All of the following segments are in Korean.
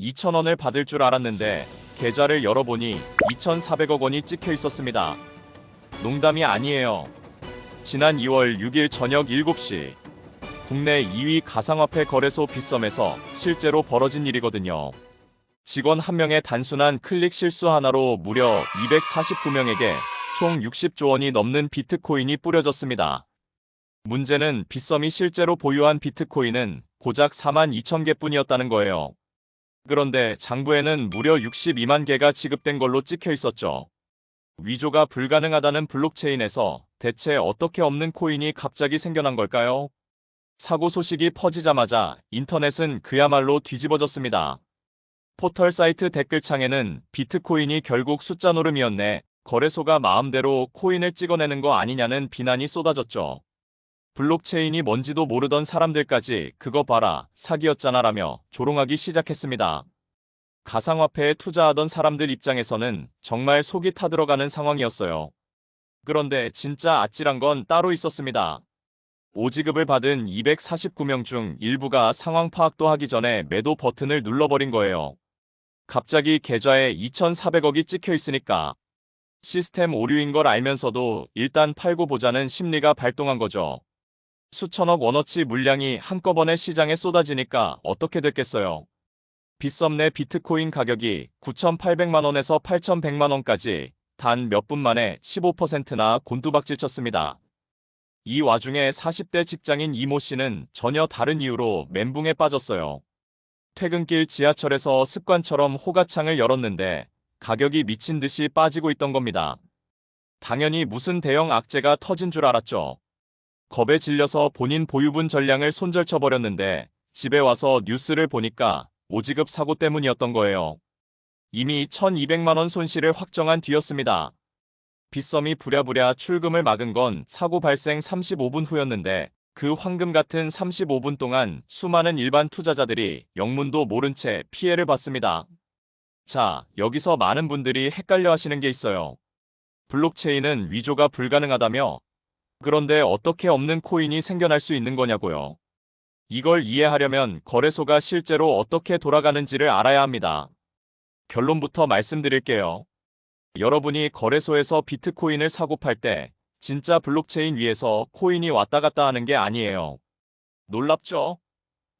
2,000원을 받을 줄 알았는데 계좌를 열어보니 2,400억 원이 찍혀 있었습니다. 농담이 아니에요. 지난 2월 6일 저녁 7시 국내 2위 가상화폐 거래소 빗썸에서 실제로 벌어진 일이거든요. 직원 한 명의 단순한 클릭 실수 하나로 무려 249명에게 총 60조 원이 넘는 비트코인이 뿌려졌습니다. 문제는 빗썸이 실제로 보유한 비트코인은 고작 42,000개 뿐이었다는 거예요. 그런데 장부에는 무려 62만 개가 지급된 걸로 찍혀 있었죠. 위조가 불가능하다는 블록체인에서 대체 어떻게 없는 코인이 갑자기 생겨난 걸까요? 사고 소식이 퍼지자마자 인터넷은 그야말로 뒤집어졌습니다. 포털 사이트 댓글창에는 비트코인이 결국 숫자 노름이었네, 거래소가 마음대로 코인을 찍어내는 거 아니냐는 비난이 쏟아졌죠. 블록체인이 뭔지도 모르던 사람들까지 그거 봐라, 사기였잖아 라며 조롱하기 시작했습니다. 가상화폐에 투자하던 사람들 입장에서는 정말 속이 타들어가는 상황이었어요. 그런데 진짜 아찔한 건 따로 있었습니다. 오지급을 받은 249명 중 일부가 상황 파악도 하기 전에 매도 버튼을 눌러버린 거예요. 갑자기 계좌에 2,400억이 찍혀 있으니까 시스템 오류인 걸 알면서도 일단 팔고 보자는 심리가 발동한 거죠. 수천억 원어치 물량이 한꺼번에 시장에 쏟아지니까 어떻게 됐겠어요. 빗썸 내 비트코인 가격이 9,800만 원에서 8,100만 원까지 단 몇 분 만에 15%나 곤두박질 쳤습니다. 이 와중에 40대 직장인 이모 씨는 전혀 다른 이유로 멘붕에 빠졌어요. 퇴근길 지하철에서 습관처럼 호가창을 열었는데 가격이 미친 듯이 빠지고 있던 겁니다. 당연히 무슨 대형 악재가 터진 줄 알았죠. 겁에 질려서 본인 보유분 전량을 손절쳐버렸는데 집에 와서 뉴스를 보니까 오지급 사고 때문이었던 거예요. 이미 1,200만 원 손실을 확정한 뒤였습니다. 빗썸이 부랴부랴 출금을 막은 건 사고 발생 35분 후였는데 그 황금 같은 35분 동안 수많은 일반 투자자들이 영문도 모른 채 피해를 봤습니다. 자, 여기서 많은 분들이 헷갈려 하시는 게 있어요. 블록체인은 위조가 불가능하다며? 그런데 어떻게 없는 코인이 생겨날 수 있는 거냐고요. 이걸 이해하려면 거래소가 실제로 어떻게 돌아가는지를 알아야 합니다. 결론부터 말씀드릴게요. 여러분이 거래소에서 비트코인을 사고 팔 때 진짜 블록체인 위에서 코인이 왔다 갔다 하는 게 아니에요. 놀랍죠?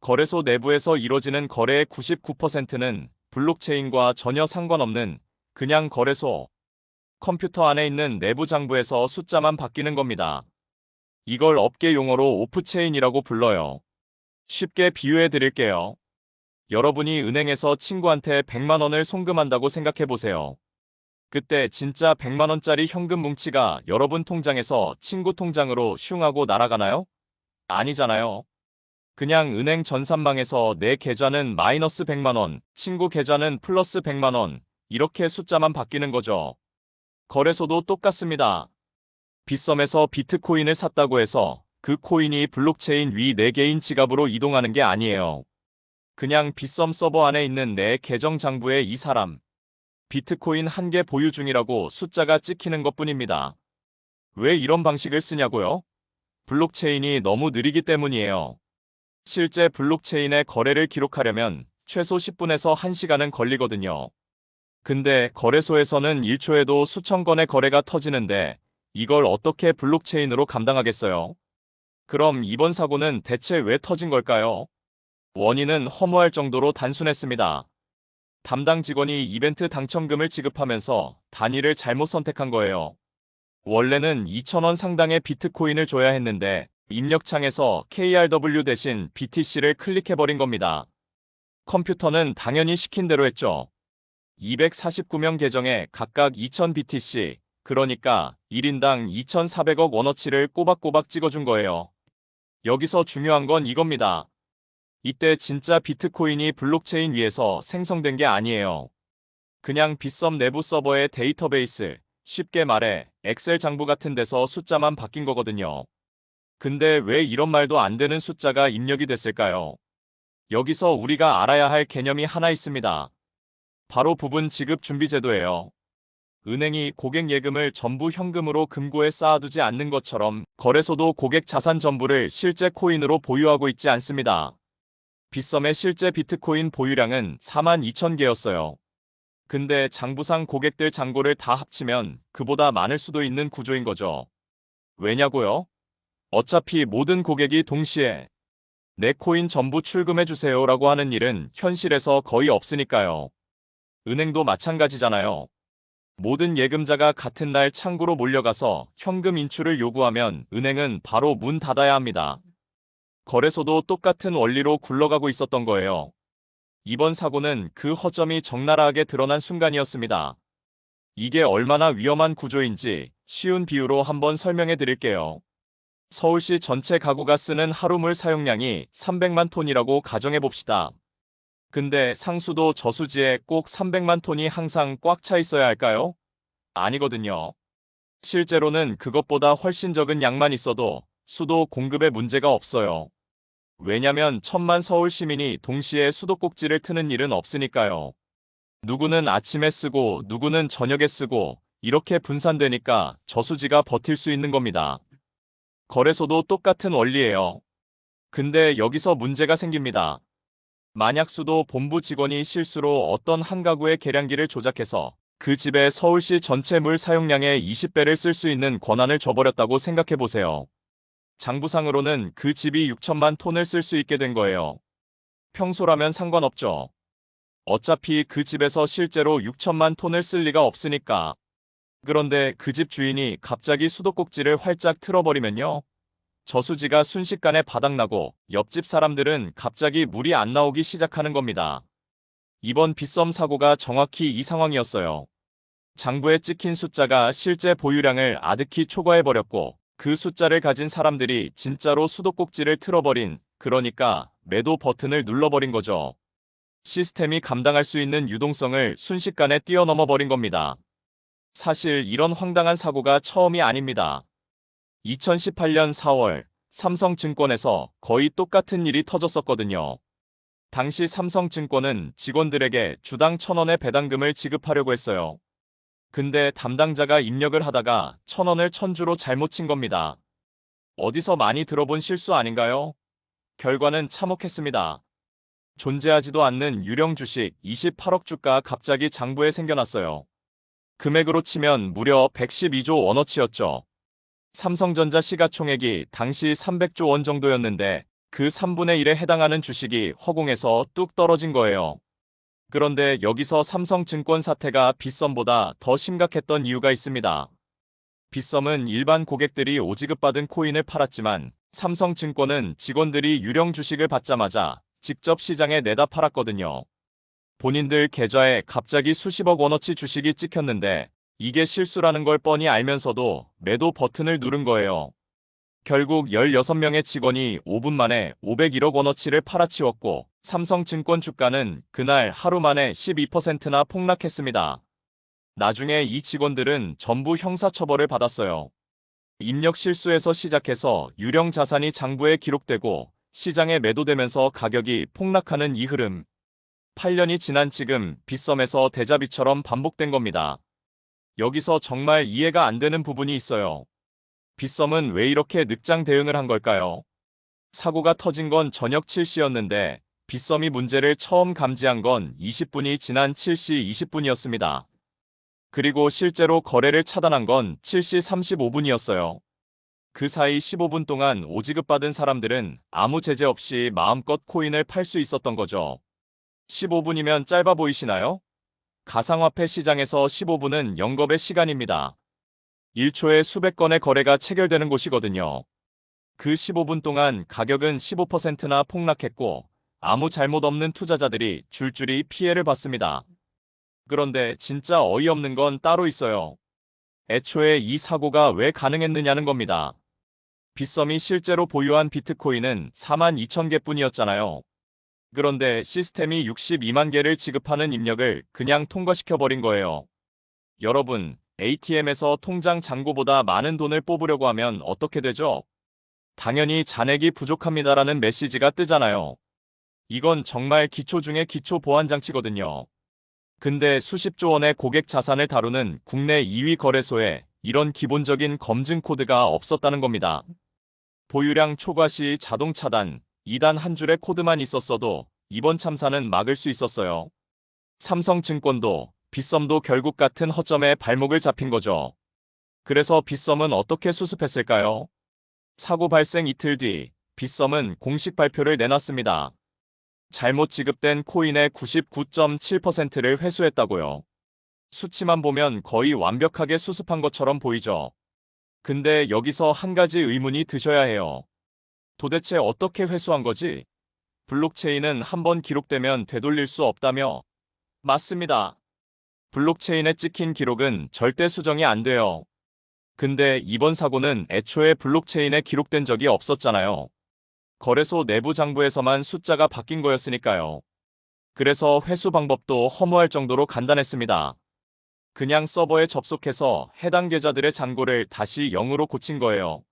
거래소 내부에서 이뤄지는 거래의 99%는 블록체인과 전혀 상관없는 그냥 거래소, 컴퓨터 안에 있는 내부 장부에서 숫자만 바뀌는 겁니다. 이걸 업계 용어로 오프체인이라고 불러요. 쉽게 비유해 드릴게요. 여러분이 은행에서 친구한테 100만 원을 송금한다고 생각해 보세요. 그때 진짜 100만 원짜리 현금 뭉치가 여러분 통장에서 친구 통장으로 슝 하고 날아가나요? 아니잖아요. 그냥 은행 전산망에서 내 계좌는 마이너스 100만 원, 친구 계좌는 플러스 100만 원, 이렇게 숫자만 바뀌는 거죠. 거래소도 똑같습니다. 빗썸에서 비트코인을 샀다고 해서 그 코인이 블록체인 위 4개인 지갑으로 이동하는 게 아니에요. 그냥 빗썸 서버 안에 있는 내 계정 장부에 이 사람, 비트코인 1개 보유 중이라고 숫자가 찍히는 것뿐입니다. 왜 이런 방식을 쓰냐고요? 블록체인이 너무 느리기 때문이에요. 실제 블록체인의 거래를 기록하려면 최소 10분에서 1시간은 걸리거든요. 근데 거래소에서는 1초에도 수천 건의 거래가 터지는데 이걸 어떻게 블록체인으로 감당하겠어요? 그럼 이번 사고는 대체 왜 터진 걸까요? 원인은 허무할 정도로 단순했습니다. 담당 직원이 이벤트 당첨금을 지급하면서 단위를 잘못 선택한 거예요. 원래는 2,000원 상당의 비트코인을 줘야 했는데 입력창에서 KRW 대신 BTC를 클릭해버린 겁니다. 컴퓨터는 당연히 시킨 대로 했죠. 249명 계정에 각각 2,000 BTC, 그러니까 1인당 2,400억 원어치를 꼬박꼬박 찍어준 거예요. 여기서 중요한 건 이겁니다. 이때 진짜 비트코인이 블록체인 위에서 생성된 게 아니에요. 그냥 빗썸 내부 서버의 데이터베이스, 쉽게 말해 엑셀 장부 같은 데서 숫자만 바뀐 거거든요. 근데 왜 이런 말도 안 되는 숫자가 입력이 됐을까요? 여기서 우리가 알아야 할 개념이 하나 있습니다. 바로 부분 지급 준비 제도예요. 은행이 고객 예금을 전부 현금으로 금고에 쌓아두지 않는 것처럼 거래소도 고객 자산 전부를 실제 코인으로 보유하고 있지 않습니다. 빗썸의 실제 비트코인 보유량은 42,000개였어요. 근데 장부상 고객들 잔고를 다 합치면 그보다 많을 수도 있는 구조인 거죠. 왜냐고요? 어차피 모든 고객이 동시에 내 코인 전부 출금해주세요라고 하는 일은 현실에서 거의 없으니까요. 은행도 마찬가지잖아요. 모든 예금자가 같은 날 창구로 몰려가서 현금 인출을 요구하면 은행은 바로 문 닫아야 합니다. 거래소도 똑같은 원리로 굴러가고 있었던 거예요. 이번 사고는 그 허점이 적나라하게 드러난 순간이었습니다. 이게 얼마나 위험한 구조인지 쉬운 비유로 한번 설명해 드릴게요. 서울시 전체 가구가 쓰는 하루물 사용량이 300만 톤이라고 가정해 봅시다. 근데 상수도 저수지에 꼭 300만 톤이 항상 꽉 차 있어야 할까요? 아니거든요. 실제로는 그것보다 훨씬 적은 양만 있어도 수도 공급에 문제가 없어요. 왜냐면 1,000만 서울 시민이 동시에 수도꼭지를 트는 일은 없으니까요. 누구는 아침에 쓰고 누구는 저녁에 쓰고 이렇게 분산되니까 저수지가 버틸 수 있는 겁니다. 거래소도 똑같은 원리예요. 근데 여기서 문제가 생깁니다. 만약 수도 본부 직원이 실수로 어떤 한 가구의 계량기를 조작해서 그 집에 서울시 전체 물 사용량의 20배를 쓸 수 있는 권한을 줘버렸다고 생각해보세요. 장부상으로는 그 집이 6천만 톤을 쓸 수 있게 된 거예요. 평소라면 상관없죠. 어차피 그 집에서 실제로 6천만 톤을 쓸 리가 없으니까. 그런데 그 집 주인이 갑자기 수도꼭지를 활짝 틀어버리면요. 저수지가 순식간에 바닥나고 옆집 사람들은 갑자기 물이 안 나오기 시작하는 겁니다. 이번 빗썸 사고가 정확히 이 상황이었어요. 장부에 찍힌 숫자가 실제 보유량을 아득히 초과해버렸고 그 숫자를 가진 사람들이 진짜로 수도꼭지를 틀어버린, 그러니까 매도 버튼을 눌러버린 거죠. 시스템이 감당할 수 있는 유동성을 순식간에 뛰어넘어버린 겁니다. 사실 이런 황당한 사고가 처음이 아닙니다. 2018년 4월 삼성증권에서 거의 똑같은 일이 터졌었거든요. 당시 삼성증권은 직원들에게 주당 1,000원의 배당금을 지급하려고 했어요. 근데 담당자가 입력을 하다가 1,000원을 1,000주로 잘못 친 겁니다. 어디서 많이 들어본 실수 아닌가요? 결과는 참혹했습니다. 존재하지도 않는 유령 주식 28억 주가 갑자기 장부에 생겨났어요. 금액으로 치면 무려 112조 원어치였죠. 삼성전자 시가총액이 당시 300조 원 정도였는데 그 3분의 1에 해당하는 주식이 허공에서 뚝 떨어진 거예요. 그런데 여기서 삼성증권 사태가 빗썸보다 더 심각했던 이유가 있습니다. 빗썸은 일반 고객들이 오지급받은 코인을 팔았지만 삼성증권은 직원들이 유령 주식을 받자마자 직접 시장에 내다 팔았거든요. 본인들 계좌에 갑자기 수십억 원어치 주식이 찍혔는데 이게 실수라는 걸 뻔히 알면서도 매도 버튼을 누른 거예요. 결국 16명의 직원이 5분 만에 501억 원어치를 팔아치웠고 삼성증권 주가는 그날 하루 만에 12%나 폭락했습니다. 나중에 이 직원들은 전부 형사처벌을 받았어요. 입력 실수에서 시작해서 유령 자산이 장부에 기록되고 시장에 매도되면서 가격이 폭락하는 이 흐름. 8년이 지난 지금 빗썸에서 데자비처럼 반복된 겁니다. 여기서 정말 이해가 안 되는 부분이 있어요. 빗썸은 왜 이렇게 늑장 대응을 한 걸까요? 사고가 터진 건 저녁 7시였는데 빗썸이 문제를 처음 감지한 건 20분이 지난 7시 20분이었습니다. 그리고 실제로 거래를 차단한 건 7시 35분이었어요. 그 사이 15분 동안 오지급받은 사람들은 아무 제재 없이 마음껏 코인을 팔 수 있었던 거죠. 15분이면 짧아 보이시나요? 가상화폐 시장에서 15분은 영겁의 시간입니다. 1초에 수백 건의 거래가 체결되는 곳이거든요. 그 15분 동안 가격은 15%나 폭락했고 아무 잘못 없는 투자자들이 줄줄이 피해를 봤습니다. 그런데 진짜 어이없는 건 따로 있어요. 애초에 이 사고가 왜 가능했느냐는 겁니다. 빗썸이 실제로 보유한 비트코인은 42,000개뿐이었잖아요. 그런데 시스템이 62만 개를 지급하는 입력을 그냥 통과시켜버린 거예요. 여러분, ATM에서 통장 잔고보다 많은 돈을 뽑으려고 하면 어떻게 되죠? 당연히 잔액이 부족합니다라는 메시지가 뜨잖아요. 이건 정말 기초 중의 기초 보안 장치거든요. 근데 수십조 원의 고객 자산을 다루는 국내 2위 거래소에 이런 기본적인 검증 코드가 없었다는 겁니다. 보유량 초과 시 자동 차단, 2단 한 줄의 코드만 있었어도 이번 참사는 막을 수 있었어요. 삼성증권도 빗썸도 결국 같은 허점에 발목을 잡힌 거죠. 그래서 빗썸은 어떻게 수습했을까요? 사고 발생 이틀 뒤 빗썸은 공식 발표를 내놨습니다. 잘못 지급된 코인의 99.7%를 회수했다고요. 수치만 보면 거의 완벽하게 수습한 것처럼 보이죠. 근데 여기서 한 가지 의문이 드셔야 해요. 도대체 어떻게 회수한 거지? 블록체인은 한번 기록되면 되돌릴 수 없다며? 맞습니다. 블록체인에 찍힌 기록은 절대 수정이 안 돼요. 근데 이번 사고는 애초에 블록체인에 기록된 적이 없었잖아요. 거래소 내부 장부에서만 숫자가 바뀐 거였으니까요. 그래서 회수 방법도 허무할 정도로 간단했습니다. 그냥 서버에 접속해서 해당 계좌들의 잔고를 다시 0으로 고친 거예요.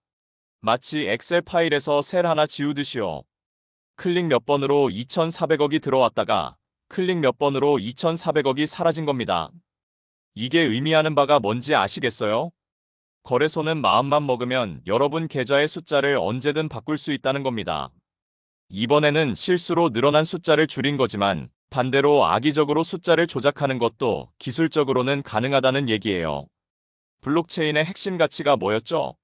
마치 엑셀 파일에서 셀 하나 지우듯이요. 클릭 몇 번으로 2,400억이 들어왔다가 클릭 몇 번으로 2,400억이 사라진 겁니다. 이게 의미하는 바가 뭔지 아시겠어요? 거래소는 마음만 먹으면 여러분 계좌의 숫자를 언제든 바꿀 수 있다는 겁니다. 이번에는 실수로 늘어난 숫자를 줄인 거지만 반대로 악의적으로 숫자를 조작하는 것도 기술적으로는 가능하다는 얘기예요. 블록체인의 핵심 가치가 뭐였죠?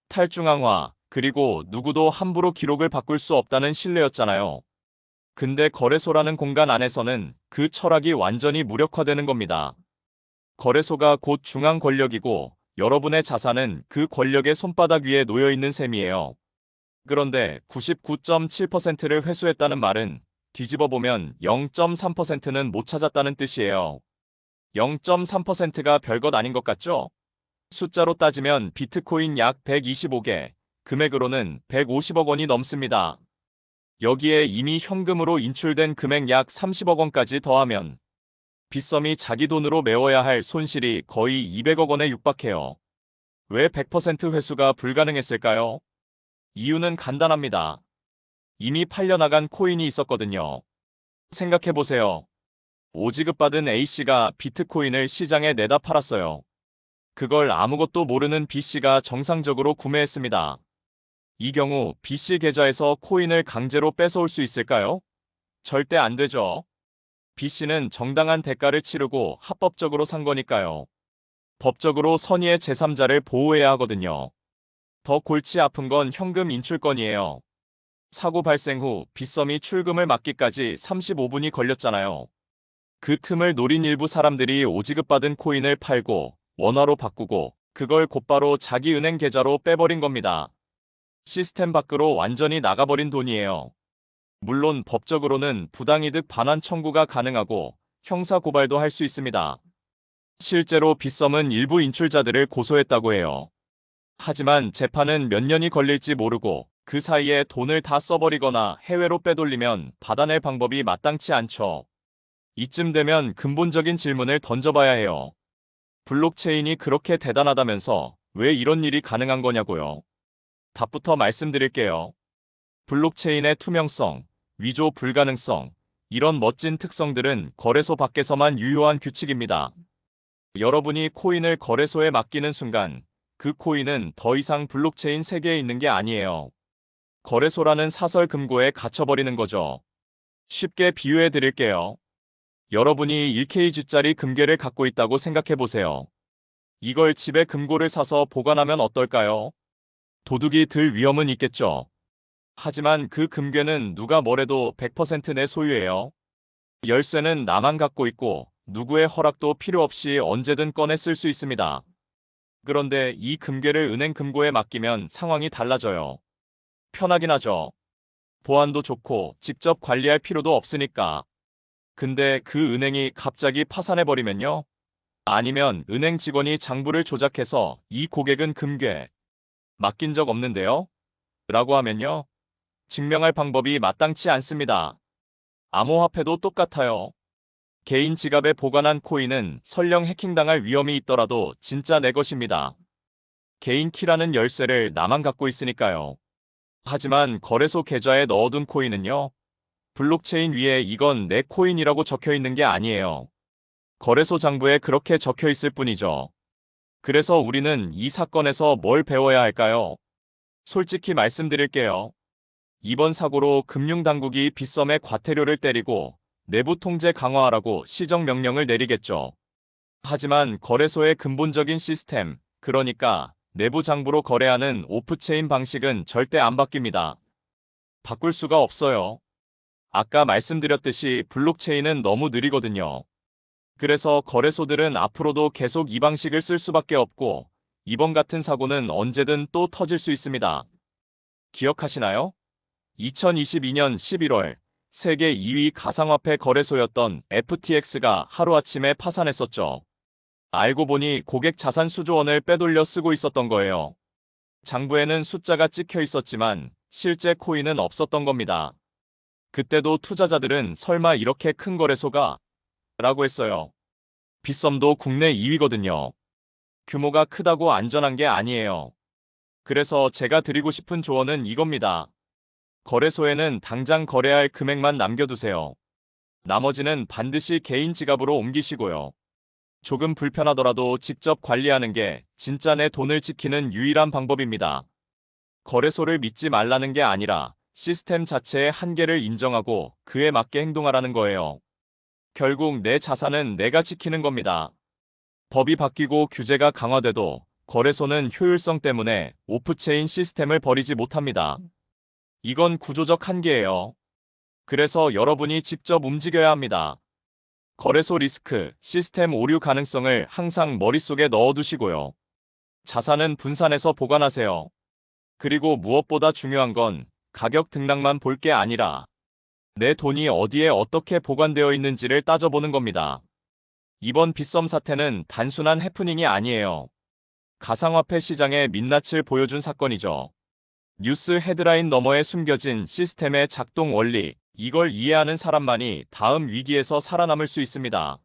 탈중앙화, 그리고 누구도 함부로 기록을 바꿀 수 없다는 신뢰였잖아요. 근데 거래소라는 공간 안에서는 그 철학이 완전히 무력화되는 겁니다. 거래소가 곧 중앙 권력이고 여러분의 자산은 그 권력의 손바닥 위에 놓여 있는 셈이에요. 그런데 99.7%를 회수했다는 말은 뒤집어 보면 0.3%는 못 찾았다는 뜻이에요. 0.3%가 별것 아닌 것 같죠? 숫자로 따지면 비트코인 약 125개, 금액으로는 150억 원이 넘습니다. 여기에 이미 현금으로 인출된 금액 약 30억 원까지 더하면 빗썸이 자기 돈으로 메워야 할 손실이 거의 200억 원에 육박해요. 왜 100% 회수가 불가능했을까요? 이유는 간단합니다. 이미 팔려나간 코인이 있었거든요. 생각해보세요. 오지급받은 A씨가 비트코인을 시장에 내다 팔았어요. 그걸 아무것도 모르는 B씨가 정상적으로 구매했습니다. 이 경우 B씨 계좌에서 코인을 강제로 뺏어올 수 있을까요? 절대 안 되죠. B씨는 정당한 대가를 치르고 합법적으로 산 거니까요. 법적으로 선의의 제3자를 보호해야 하거든요. 더 골치 아픈 건 현금 인출건이에요. 사고 발생 후 빗썸이 출금을 막기까지 35분이 걸렸잖아요. 그 틈을 노린 일부 사람들이 오지급받은 코인을 팔고 원화로 바꾸고 그걸 곧바로 자기 은행 계좌로 빼버린 겁니다. 시스템 밖으로 완전히 나가버린 돈이에요. 물론 법적으로는 부당이득 반환 청구가 가능하고 형사 고발도 할 수 있습니다. 실제로 빗썸은 일부 인출자들을 고소했다고 해요. 하지만 재판은 몇 년이 걸릴지 모르고 그 사이에 돈을 다 써버리거나 해외로 빼돌리면 받아낼 방법이 마땅치 않죠. 이쯤 되면 근본적인 질문을 던져봐야 해요. 블록체인이 그렇게 대단하다면서 왜 이런 일이 가능한 거냐고요. 답부터 말씀드릴게요. 블록체인의 투명성, 위조 불가능성, 이런 멋진 특성들은 거래소 밖에서만 유효한 규칙입니다. 여러분이 코인을 거래소에 맡기는 순간 그 코인은 더 이상 블록체인 세계에 있는 게 아니에요. 거래소라는 사설 금고에 갇혀버리는 거죠. 쉽게 비유해 드릴게요. 여러분이 1kg짜리 금괴를 갖고 있다고 생각해 보세요. 이걸 집에 금고를 사서 보관하면 어떨까요? 도둑이 들 위험은 있겠죠. 하지만 그 금괴는 누가 뭐래도 100% 내 소유예요. 열쇠는 나만 갖고 있고 누구의 허락도 필요 없이 언제든 꺼내 쓸 수 있습니다. 그런데 이 금괴를 은행 금고에 맡기면 상황이 달라져요. 편하긴 하죠. 보안도 좋고 직접 관리할 필요도 없으니까. 근데 그 은행이 갑자기 파산해버리면요? 아니면 은행 직원이 장부를 조작해서 이 고객은 금괴 맡긴 적 없는데요? 라고 하면요? 증명할 방법이 마땅치 않습니다. 암호화폐도 똑같아요. 개인 지갑에 보관한 코인은 설령 해킹당할 위험이 있더라도 진짜 내 것입니다. 개인 키라는 열쇠를 나만 갖고 있으니까요. 하지만 거래소 계좌에 넣어둔 코인은요? 블록체인 위에 이건 내 코인이라고 적혀 있는 게 아니에요. 거래소 장부에 그렇게 적혀 있을 뿐이죠. 그래서 우리는 이 사건에서 뭘 배워야 할까요? 솔직히 말씀드릴게요. 이번 사고로 금융당국이 빗썸의 과태료를 때리고 내부 통제 강화하라고 시정명령을 내리겠죠. 하지만 거래소의 근본적인 시스템, 그러니까 내부 장부로 거래하는 오프체인 방식은 절대 안 바뀝니다. 바꿀 수가 없어요. 아까 말씀드렸듯이 블록체인은 너무 느리거든요. 그래서 거래소들은 앞으로도 계속 이 방식을 쓸 수밖에 없고, 이번 같은 사고는 언제든 또 터질 수 있습니다. 기억하시나요? 2022년 11월 세계 2위 가상화폐 거래소였던 FTX가 하루아침에 파산했었죠. 알고 보니 고객 자산 수조 원을 빼돌려 쓰고 있었던 거예요. 장부에는 숫자가 찍혀 있었지만 실제 코인은 없었던 겁니다. 그때도 투자자들은 설마 이렇게 큰 거래소가? 라고 했어요. 빗썸도 국내 2위거든요. 규모가 크다고 안전한 게 아니에요. 그래서 제가 드리고 싶은 조언은 이겁니다. 거래소에는 당장 거래할 금액만 남겨두세요. 나머지는 반드시 개인 지갑으로 옮기시고요. 조금 불편하더라도 직접 관리하는 게 진짜 내 돈을 지키는 유일한 방법입니다. 거래소를 믿지 말라는 게 아니라 시스템 자체의 한계를 인정하고 그에 맞게 행동하라는 거예요. 결국 내 자산은 내가 지키는 겁니다. 법이 바뀌고 규제가 강화돼도 거래소는 효율성 때문에 오프체인 시스템을 버리지 못합니다. 이건 구조적 한계예요. 그래서 여러분이 직접 움직여야 합니다. 거래소 리스크, 시스템 오류 가능성을 항상 머릿속에 넣어두시고요. 자산은 분산해서 보관하세요. 그리고 무엇보다 중요한 건 가격 등락만 볼 게 아니라 내 돈이 어디에 어떻게 보관되어 있는지를 따져보는 겁니다. 이번 빗썸 사태는 단순한 해프닝이 아니에요. 가상화폐 시장의 민낯을 보여준 사건이죠. 뉴스 헤드라인 너머에 숨겨진 시스템의 작동 원리, 이걸 이해하는 사람만이 다음 위기에서 살아남을 수 있습니다.